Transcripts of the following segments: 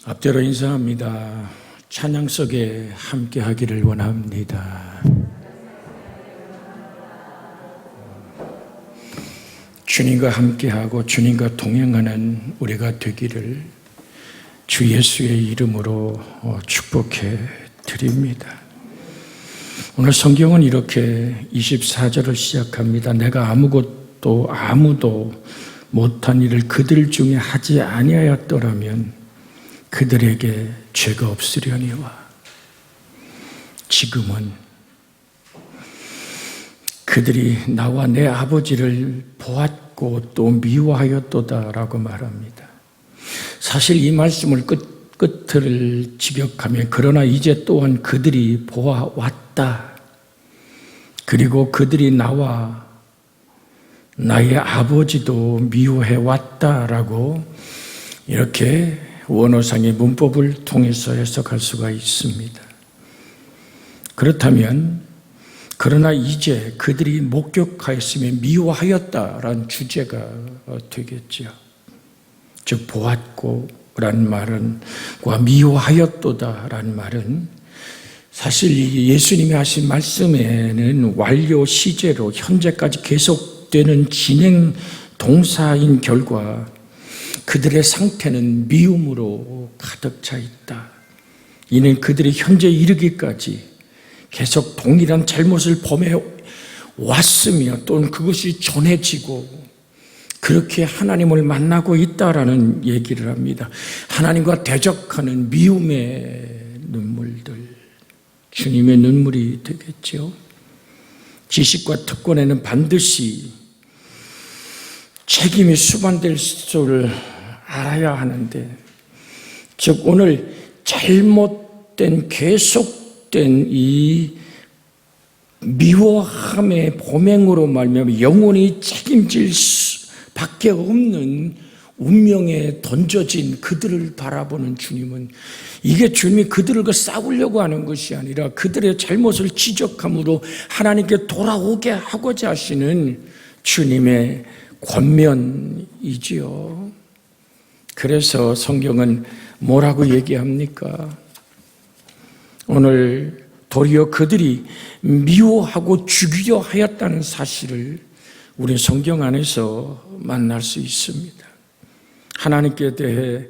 앞뒤로 인사합니다. 찬양 속에 함께 하기를 원합니다. 주님과 함께하고 주님과 동행하는 우리가 되기를 주 예수의 이름으로 축복해 드립니다. 오늘 성경은 이렇게 24절을 시작합니다. 내가 아무도 못한 일을 그들 중에 하지 아니하였더라면 그들에게 죄가 없으려니와 지금은 그들이 나와 내 아버지를 보았고 또 미워하였도다라고 말합니다. 사실 이 말씀을 끝을 직역하면 그러나 이제 또한 그들이 보아왔다. 그리고 그들이 나와 나의 아버지도 미워해왔다라고 이렇게 원어상의 문법을 통해서 해석할 수가 있습니다. 그렇다면 그러나 이제 그들이 목격하였으면 미워하였다라는 주제가 되겠죠. 즉 보았고 라는 말은 미워하였도다라는 말은 사실 예수님이 하신 말씀에는 완료 시제로 현재까지 계속되는 진행 동사인 결과 그들의 상태는 미움으로 가득 차 있다. 이는 그들이 현재 이르기까지 계속 동일한 잘못을 범해 왔으며 또는 그것이 전해지고 그렇게 하나님을 만나고 있다라는 얘기를 합니다. 하나님과 대적하는 미움의 눈물들, 주님의 눈물이 되겠죠. 지식과 특권에는 반드시 책임이 수반될 줄을 알아야 하는데, 즉 오늘 잘못된 계속된 이 미워함의 범행으로 말미암아 영원히 책임질 밖에 없는 운명에 던져진 그들을 바라보는 주님은, 이게 주님이 그들과 싸우려고 하는 것이 아니라 그들의 잘못을 지적함으로 하나님께 돌아오게 하고자 하시는 주님의 권면이지요. 그래서 성경은 뭐라고 얘기합니까? 오늘 도리어 그들이 미워하고 죽이려 하였다는 사실을 우리 성경 안에서 만날 수 있습니다. 하나님께 대해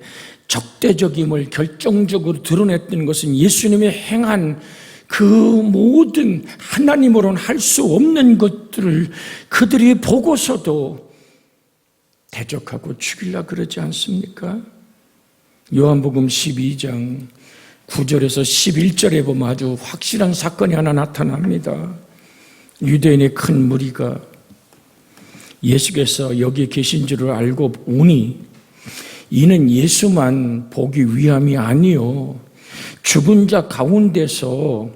적대적임을 결정적으로 드러냈던 것은 예수님이 행한 그 모든 하나님으로는 할 수 없는 것들을 그들이 보고서도 대적하고 죽이려 그러지 않습니까? 요한복음 12장 9절에서 11절에 보면 아주 확실한 사건이 하나 나타납니다. 유대인의 큰 무리가 예수께서 여기 계신 줄을 알고 오니 이는 예수만 보기 위함이 아니요 죽은 자 가운데서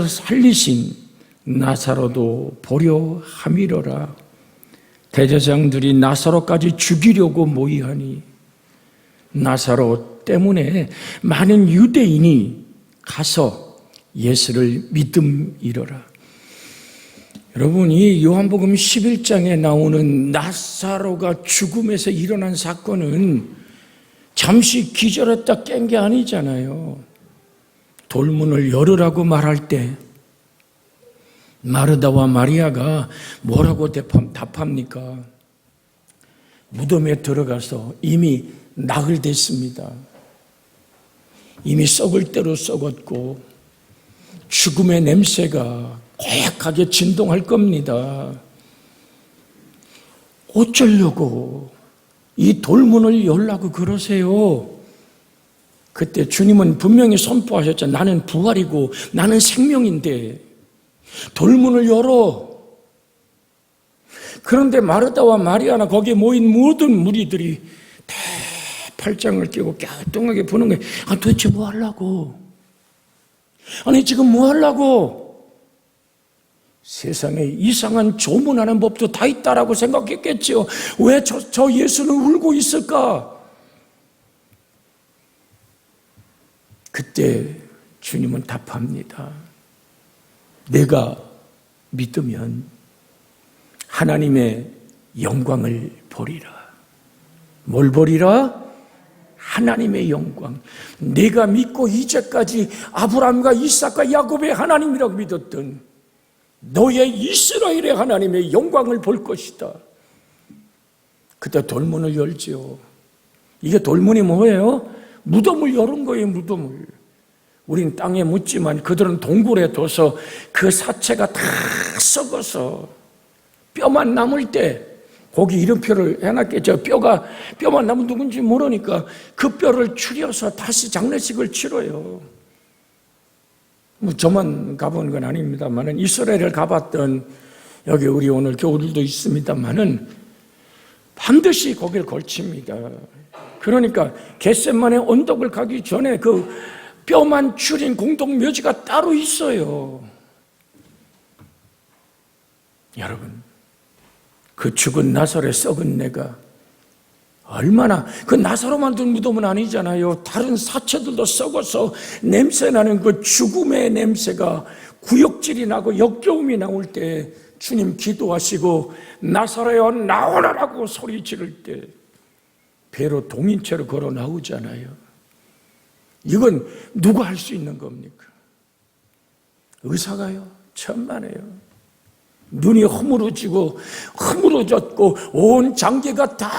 살리신 나사로도 보려 함이로라. 대제사장들이 나사로까지 죽이려고 모의하니 나사로 때문에 많은 유대인이 가서 예수를 믿음이로라. 여러분, 이 요한복음 11장에 나오는 나사로가 죽음에서 일어난 사건은 잠시 기절했다 깬 게 아니잖아요. 돌문을 열으라고 말할 때 마르다와 마리아가 뭐라고 답합니까? 무덤에 들어가서 이미 나흘됐습니다. 이미 썩을 대로 썩었고 죽음의 냄새가 고약하게 진동할 겁니다. 어쩌려고 이 돌문을 열라고 그러세요? 그때 주님은 분명히 선포하셨죠. 나는 부활이고 나는 생명인데 돌문을 열어. 그런데 마르다와 마리아나 거기에 모인 모든 무리들이 다 팔짱을 끼고 갸우뚱하게 보는 거예요. 도대체 뭐 하려고? 아니 지금 뭐 하려고? 세상에 이상한 조문하는 법도 다 있다라고 생각했겠지요. 왜 저 예수는 울고 있을까? 그때 주님은 답합니다. 내가 믿으면 하나님의 영광을 보리라. 뭘 보리라? 하나님의 영광, 내가 믿고 이제까지 아브라함과 이삭과 야곱의 하나님이라고 믿었던 너의 이스라엘의 하나님의 영광을 볼 것이다. 그때 돌문을 열지요. 이게 돌문이 뭐예요? 무덤을 여는 거예요. 무덤을. 우린 땅에 묻지만 그들은 동굴에 둬서 그 사체가 다 썩어서 뼈만 남을 때, 거기 이름표를 해놨겠죠. 뼈만 남은 누군지 모르니까 그 뼈를 추려서 다시 장례식을 치러요. 뭐 저만 가본 건 아닙니다만은 이스라엘을 가봤던 여기 우리 오늘 교우들도 있습니다만은 반드시 거기를 걸칩니다. 그러니까 겟세마네 언덕을 가기 전에 그 뼈만 추린 공동묘지가 따로 있어요. 여러분, 그 죽은 나사로의 썩은 내가 얼마나, 그 나사로만 둔 무덤은 아니잖아요. 다른 사체들도 썩어서 냄새나는 그 죽음의 냄새가 구역질이 나고 역겨움이 나올 때 주님 기도하시고 나사로여 나오너라고 소리 지를 때 배로 동인체로 걸어 나오잖아요. 이건 누가 할 수 있는 겁니까? 의사가요? 천만에요. 눈이 허물어졌고 온 장기가 다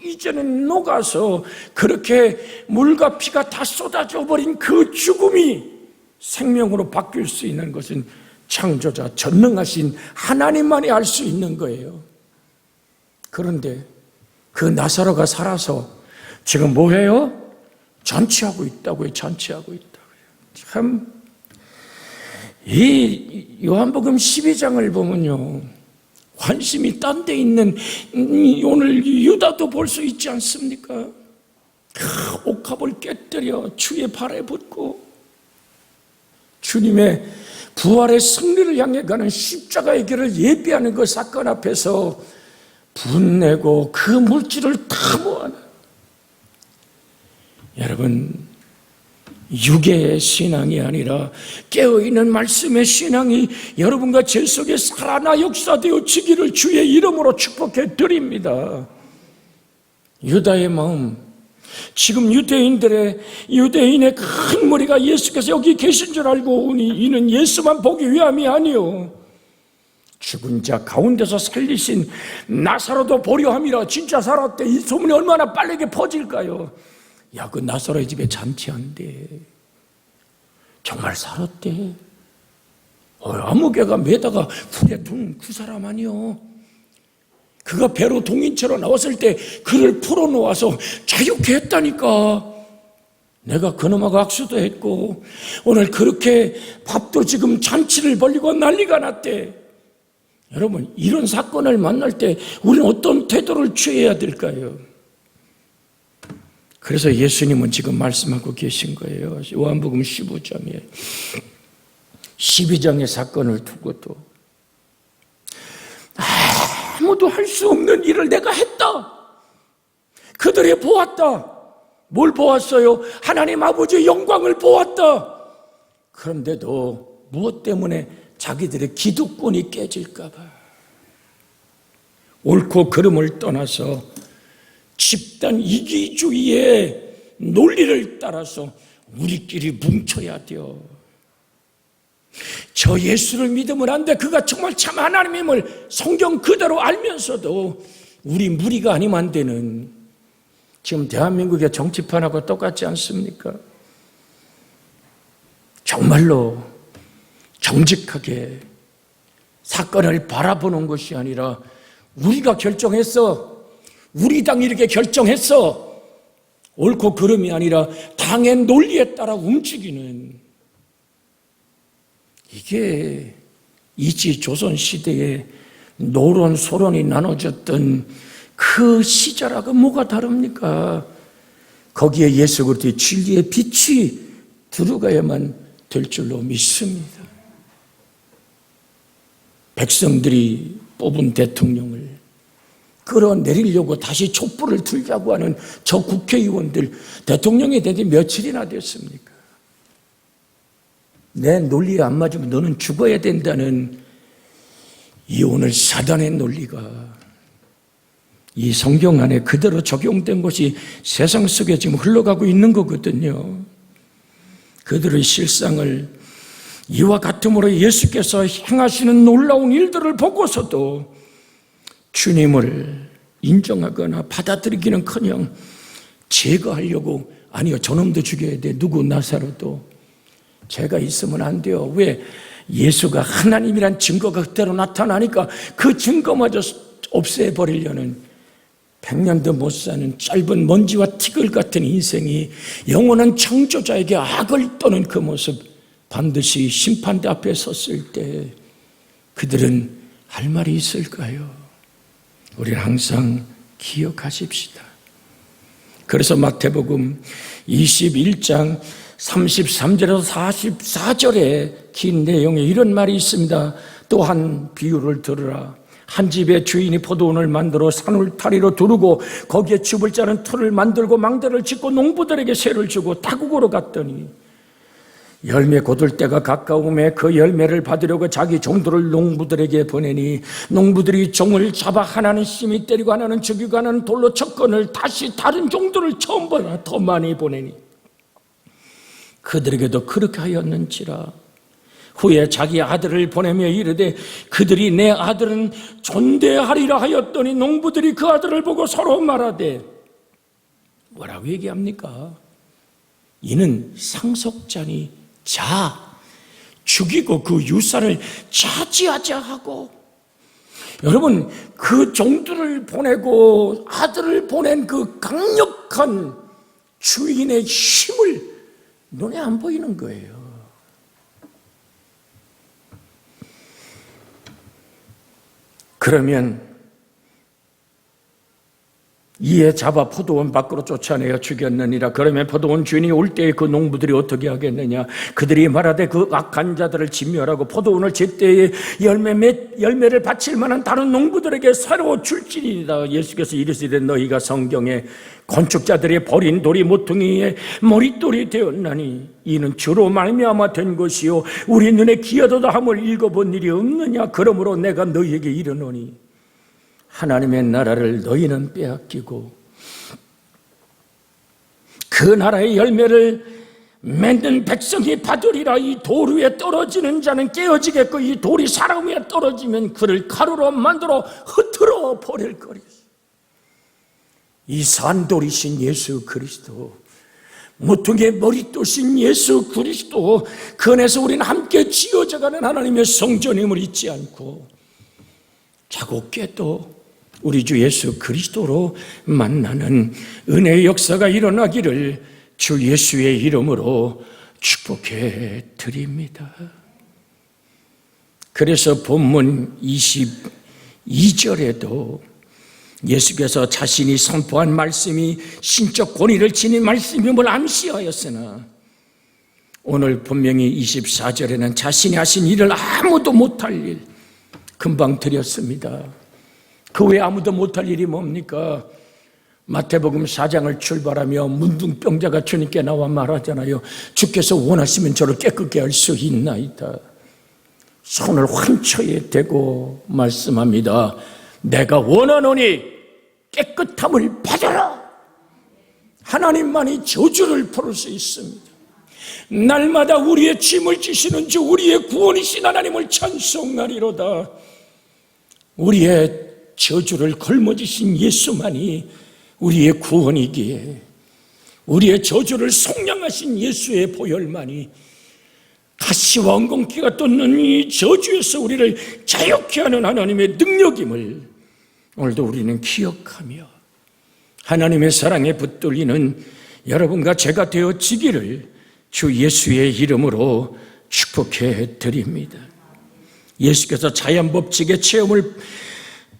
이제는 녹아서 그렇게 물과 피가 다 쏟아져 버린 그 죽음이 생명으로 바뀔 수 있는 것은 창조자 전능하신 하나님만이 알 수 있는 거예요. 그런데 그 나사로가 살아서 지금 뭐해요? 잔치하고 있다고요. 잔치하고 있다고요. 참, 이 요한복음 12장을 보면요, 관심이 딴 데 있는 오늘 유다도 볼 수 있지 않습니까? 옥합을 깨뜨려 주의 발에 붙고 주님의 부활의 승리를 향해 가는 십자가의 길을 예비하는 그 사건 앞에서 분내고 그 물질을 다 모아놔. 여러분, 육의 신앙이 아니라 깨어있는 말씀의 신앙이 여러분과 제 속에 살아나 역사되어지기를 주의 이름으로 축복해 드립니다. 유다의 마음, 지금 유대인의 큰 무리가 예수께서 여기 계신 줄 알고 오니 이는 예수만 보기 위함이 아니요 죽은 자 가운데서 살리신 나사로도 보려 함이라. 진짜 살았대. 이 소문이 얼마나 빠르게 퍼질까요? 야, 그 나사로의 집에 잔치한대. 정말 살았대. 아무개가 매다가 풀에 둔 그 사람 아니요. 그가 배로 동인체로 나왔을 때 그를 풀어놓아서 자유케 했다니까. 내가 그놈하고 악수도 했고 오늘 그렇게 밥도 지금 잔치를 벌리고 난리가 났대. 여러분, 이런 사건을 만날 때 우리는 어떤 태도를 취해야 될까요? 그래서 예수님은 지금 말씀하고 계신 거예요. 요한복음 15장에 12장의 사건을 두고도 아무도 할 수 없는 일을 내가 했다. 그들이 보았다. 뭘 보았어요? 하나님 아버지의 영광을 보았다. 그런데도 무엇 때문에? 자기들의 기득권이 깨질까 봐. 옳고 그름을 떠나서 집단 이기주의의 논리를 따라서 우리끼리 뭉쳐야 돼요. 저 예수를 믿으면 안 돼. 그가 정말 참 하나님임을 성경 그대로 알면서도 우리 무리가 아니면 안 되는, 지금 대한민국의 정치판하고 똑같지 않습니까? 정말로 정직하게 사건을 바라보는 것이 아니라 우리가 결정했어, 우리 당이 이렇게 결정했어, 옳고 그름이 아니라 당의 논리에 따라 움직이는, 이게 이지 조선 시대에 노론 소론이 나눠졌던 그 시절하고 뭐가 다릅니까? 거기에 예수 그리스도의 진리의 빛이 들어가야만 될 줄로 믿습니다. 백성들이 뽑은 대통령을 끌어내리려고 다시 촛불을 들자고 하는 저 국회의원들, 대통령이 된 지 며칠이나 됐습니까? 내 논리에 안 맞으면 너는 죽어야 된다는 이 오늘 사단의 논리가 이 성경 안에 그대로 적용된 것이 세상 속에 지금 흘러가고 있는 거거든요. 그들의 실상을 이와 같으므로 예수께서 행하시는 놀라운 일들을 보고서도 주님을 인정하거나 받아들이기는커녕 제거하려고, 아니요, 저놈도 죽여야 돼, 누구 나사로도 죄가 있으면 안 돼요. 왜? 예수가 하나님이란 증거가 그대로 나타나니까 그 증거마저 없애버리려는 100년도 못 사는 짧은 먼지와 티끌 같은 인생이 영원한 창조자에게 악을 떠는 그 모습, 반드시 심판대 앞에 섰을 때 그들은 할 말이 있을까요? 우리는 항상 기억하십시다. 그래서 마태복음 21장 33절에서 44절에 긴 내용에 이런 말이 있습니다. 또 한 비유를 들으라. 한 집의 주인이 포도원을 만들어 산울타리로 두르고 거기에 줍을 짜는 틀을 만들고 망대를 짓고 농부들에게 세를 주고 타국으로 갔더니 열매 거둘 때가 가까움에 그 열매를 받으려고 자기 종들을 농부들에게 보내니 농부들이 종을 잡아 하나는 심히 때리고 하나는 죽이고 하나는 돌로 쳤거늘 다시 다른 종들을 처음보다 더 많이 보내니 그들에게도 그렇게 하였는지라. 후에 자기 아들을 보내며 이르되 그들이 내 아들은 존대하리라 하였더니 농부들이 그 아들을 보고 서로 말하되, 뭐라고 얘기합니까? 이는 상속자니 자, 죽이고 그 유산을 차지하자 하고. 여러분, 그 종들을 보내고 아들을 보낸 그 강력한 주인의 힘을 눈에 안 보이는 거예요. 그러면 이에 잡아 포도원 밖으로 쫓아내어 죽였느니라. 그러면 포도원 주인이 올 때에 그 농부들이 어떻게 하겠느냐? 그들이 말하되 그 악한 자들을 진멸하고 포도원을 제때에 열매를 바칠 만한 다른 농부들에게 새로 줄지니이다. 예수께서 이르시되 너희가 성경에 건축자들이 버린 돌이 모퉁이에 머릿돌이 되었나니 이는 주로 말미암아 된 것이요 우리 눈에 기여도다 함을 읽어본 일이 없느냐? 그러므로 내가 너희에게 이르노니 하나님의 나라를 너희는 빼앗기고 그 나라의 열매를 맺는 백성이 받으리라. 이 돌 위에 떨어지는 자는 깨어지겠고 이 돌이 사람 위에 떨어지면 그를 가루로 만들어 흩어져 버릴 거리라. 이 산돌이신 예수 그리스도, 모퉁이의 머릿돌이신 예수 그리스도, 그 안에서 우리는 함께 지어져가는 하나님의 성전임을 잊지 않고 자고 깨도 우리 주 예수 그리스도로 만나는 은혜의 역사가 일어나기를 주 예수의 이름으로 축복해 드립니다. 그래서 본문 22절에도 예수께서 자신이 선포한 말씀이 신적 권위를 지닌 말씀임을 암시하였으나 오늘 분명히 24절에는 자신이 하신 일을 아무도 못할 일 금방 드렸습니다. 그 외에 아무도 못할 일이 뭡니까? 마태복음 4장을 출발하며 문둥병자가 주님께 나와 말하잖아요. 주께서 원하시면 저를 깨끗게 할 수 있나이다. 손을 환처에 대고 말씀합니다. 내가 원하노니 깨끗함을 받아라. 하나님만이 저주를 풀을 수 있습니다. 날마다 우리의 짐을 지시는 주 우리의 구원이신 하나님을 찬송하리로다. 우리의 저주를 걸머지신 예수만이 우리의 구원이기에 우리의 저주를 속량하신 예수의 보혈만이 가시와 엉겅퀴가 돋는 이 저주에서 우리를 자유케 하는 하나님의 능력임을 오늘도 우리는 기억하며 하나님의 사랑에 붙들리는 여러분과 제가 되어지기를 주 예수의 이름으로 축복해 드립니다. 예수께서 자연법칙의 체험을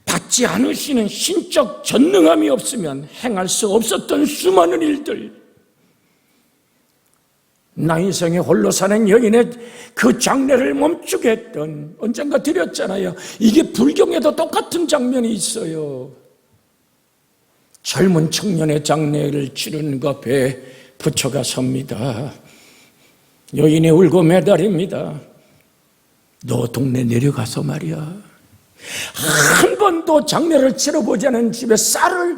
받지 않으시는 신적 전능함이 없으면 행할 수 없었던 수많은 일들, 나인성에 홀로 사는 여인의 그 장례를 멈추게 했던, 언젠가 드렸잖아요. 이게 불경에도 똑같은 장면이 있어요. 젊은 청년의 장례를 치르는 그 앞에 부처가 섭니다. 여인이 울고 매달립니다. 너 동네 내려가서 말이야, 한 번도 장례를 치러보지 않은 집에 쌀을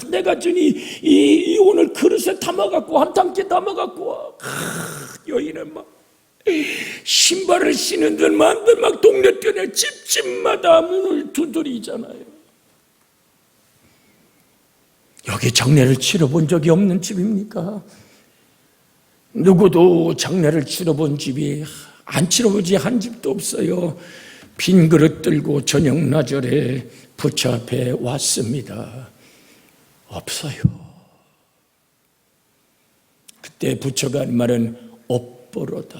내가 주니 이 오늘 그릇에 담아갖고 한 담기 담아갖고 와. 여인은 막 신발을 신은 듯 만들 막 동네 뛰어내 집집마다 문을 두드리잖아요. 여기 장례를 치러본 적이 없는 집입니까? 누구도 장례를 치러본 집이 안 치러보지 한 집도 없어요. 빈 그릇 들고 저녁 나절에 부처 앞에 왔습니다. 없어요. 그때 부처가 한 말은 없보로다.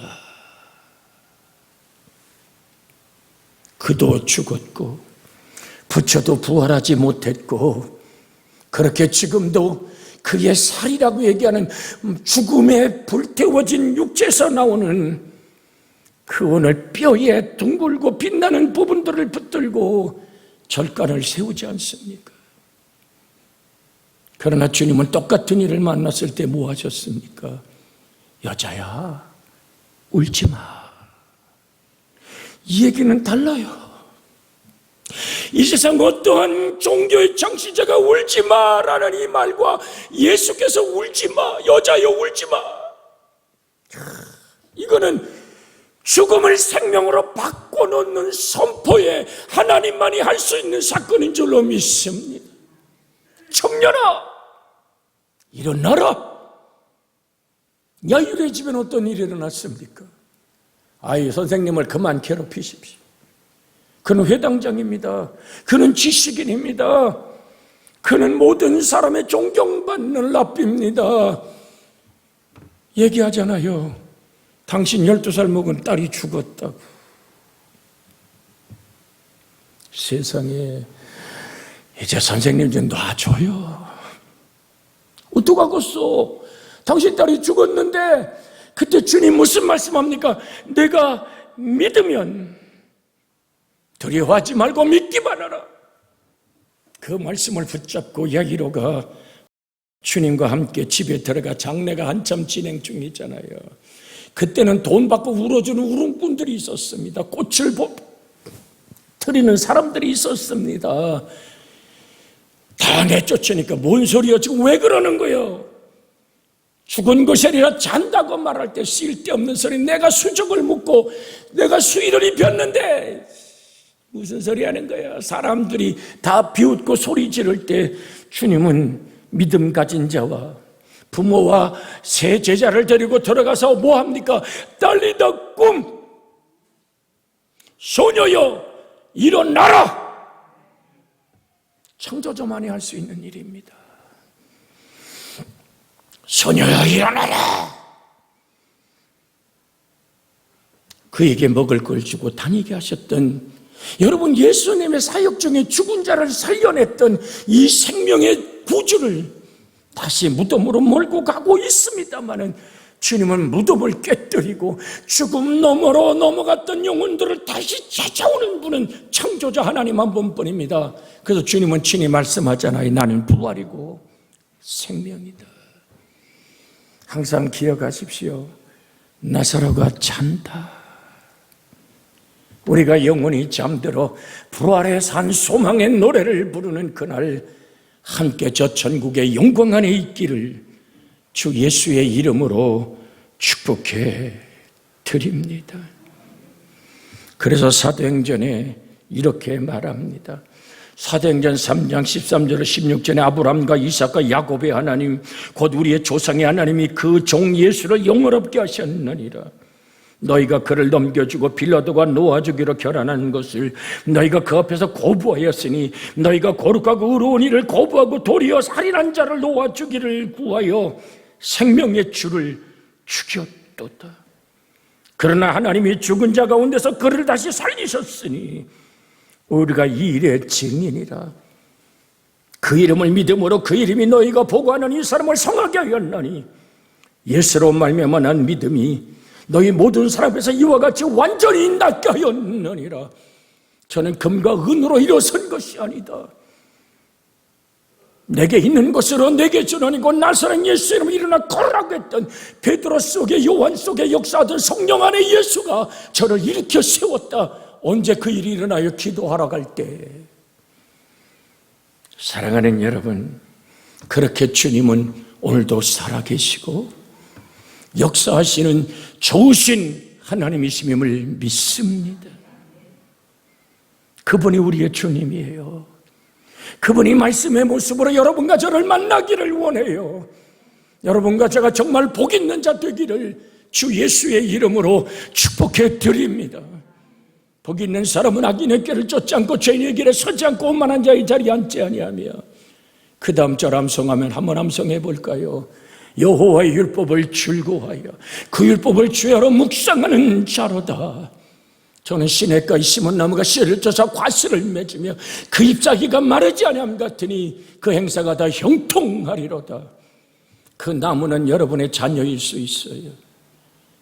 그도 죽었고 부처도 부활하지 못했고 그렇게 지금도 그의 살이라고 얘기하는 죽음에 불태워진 육체에서 나오는 그 오늘 뼈에 둥글고 빛나는 부분들을 붙들고 절간을 세우지 않습니까? 그러나 주님은 똑같은 일을 만났을 때 뭐 하셨습니까? 여자야, 울지 마. 이 얘기는 달라요. 이 세상 어떠한 종교의 창시자가 울지 마라는 이 말과 예수께서 울지 마, 여자여 울지 마, 이거는 죽음을 생명으로 바꿔놓는 선포에 하나님만이 할 수 있는 사건인 줄로 믿습니다. 청년아, 일어나라. 야율의 집엔 어떤 일이 일어났습니까? 아이, 선생님을 그만 괴롭히십시오. 그는 회당장입니다. 그는 지식인입니다. 그는 모든 사람의 존경받는 랍비입니다. 얘기하잖아요. 당신 12살 먹은 딸이 죽었다고. 세상에, 이제 선생님 좀 놔줘요. 어떡하겠어? 당신 딸이 죽었는데 그때 주님 무슨 말씀합니까? 내가 믿으면 두려워하지 말고 믿기만 하라. 그 말씀을 붙잡고 야기로가 주님과 함께 집에 들어가 장례가 한참 진행 중이잖아요. 그때는 돈 받고 울어주는 울음꾼들이 있었습니다. 꽃을 드리는 사람들이 있었습니다. 다 내쫓으니까 뭔 소리야, 지금 왜 그러는 거예요? 죽은 것이 아니라 잔다고 말할 때 쓸데없는 소리. 내가 수족을 묻고 내가 수의를 입혔는데 무슨 소리 하는 거야? 사람들이 다 비웃고 소리 지를 때 주님은 믿음 가진 자와 부모와 새 제자를 데리고 들어가서 뭐 합니까? 딸리다 꿈, 소녀여 일어나라. 창조자만이 할 수 있는 일입니다. 소녀여 일어나라. 그에게 먹을 걸 주고 다니게 하셨던, 여러분, 예수님의 사역 중에 죽은 자를 살려냈던 이 생명의 구주를 다시 무덤으로 몰고 가고 있습니다마는 주님은 무덤을 깨뜨리고 죽음 너머로 넘어갔던 영혼들을 다시 찾아오는 분은 창조자 하나님 한 분뿐입니다. 그래서 주님은 친히 말씀하잖아요. 나는 부활이고 생명이다. 항상 기억하십시오. 나사로가 잔다. 우리가 영원히 잠들어 부활에 산 소망의 노래를 부르는 그날 함께 저 천국의 영광 안에 있기를 주 예수의 이름으로 축복해 드립니다. 그래서 사도행전에 이렇게 말합니다. 사도행전 3장 13절 16절에 아브라함과 이삭과 야곱의 하나님 곧 우리의 조상의 하나님이 그 종 예수를 영원롭게 하셨느니라. 너희가 그를 넘겨주고 빌라도가 놓아주기로 결단한 것을 너희가 그 앞에서 거부하였으니 너희가 거룩하고 의로운 일을 거부하고 도리어 살인한 자를 놓아주기를 구하여 생명의 주를 죽였도다. 그러나 하나님이 죽은 자 가운데서 그를 다시 살리셨으니 우리가 이 일의 증인이라. 그 이름을 믿음으로 그 이름이 너희가 보고하는 이 사람을 성하게 하였나니 예수로 말미암아 난 믿음이 너희 모든 사람 앞에서 이와 같이 완전히 낫게 하였느니라. 저는 금과 은으로 일어선 것이 아니다. 내게 있는 것으로 내게 전하니고 나사렛 예수 이름으로 일어나 걸으라고 했던 베드로 속에 요한 속에 역사하던 성령 안에 예수가 저를 일으켜 세웠다. 언제 그 일이 일어나요? 기도하러 갈 때. 사랑하는 여러분, 그렇게 주님은 오늘도 살아계시고 역사하시는 좋으신 하나님이심을 믿습니다. 그분이 우리의 주님이에요. 그분이 말씀의 모습으로 여러분과 저를 만나기를 원해요. 여러분과 제가 정말 복 있는 자 되기를 주 예수의 이름으로 축복해 드립니다. 복 있는 사람은 악인의 길을 쫓지 않고 죄인의 길에 서지 않고 오만한 자의 자리에 앉지 아니하며. 그 다음 절 암송하면 한번 암송해 볼까요? 여호와의 율법을 즐거워하여 그 율법을 주야로 묵상하는 자로다. 저는 시냇가에 심은 나무가 씨를 쪄서 과실을 맺으며 그 잎사귀가 마르지 아니함 같으니 그 행사가 다 형통하리로다. 그 나무는 여러분의 자녀일 수 있어요.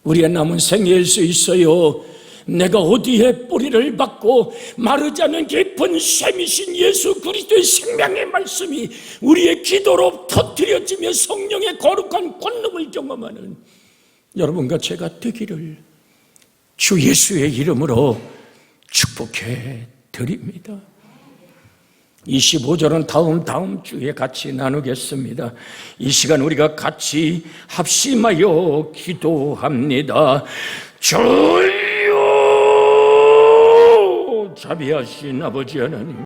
우리의 나무는 생애일 수 있어요. 내가 어디에 뿌리를 받고 마르지 않는 깊은 샘이신 예수 그리스도의 생명의 말씀이 우리의 기도로 터뜨려지며 성령의 거룩한 권능을 경험하는 여러분과 제가 되기를 주 예수의 이름으로 축복해 드립니다. 25절은 다음 주에 같이 나누겠습니다. 이 시간 우리가 같이 합심하여 기도합니다. 주여, 자비하신 아버지 하나님,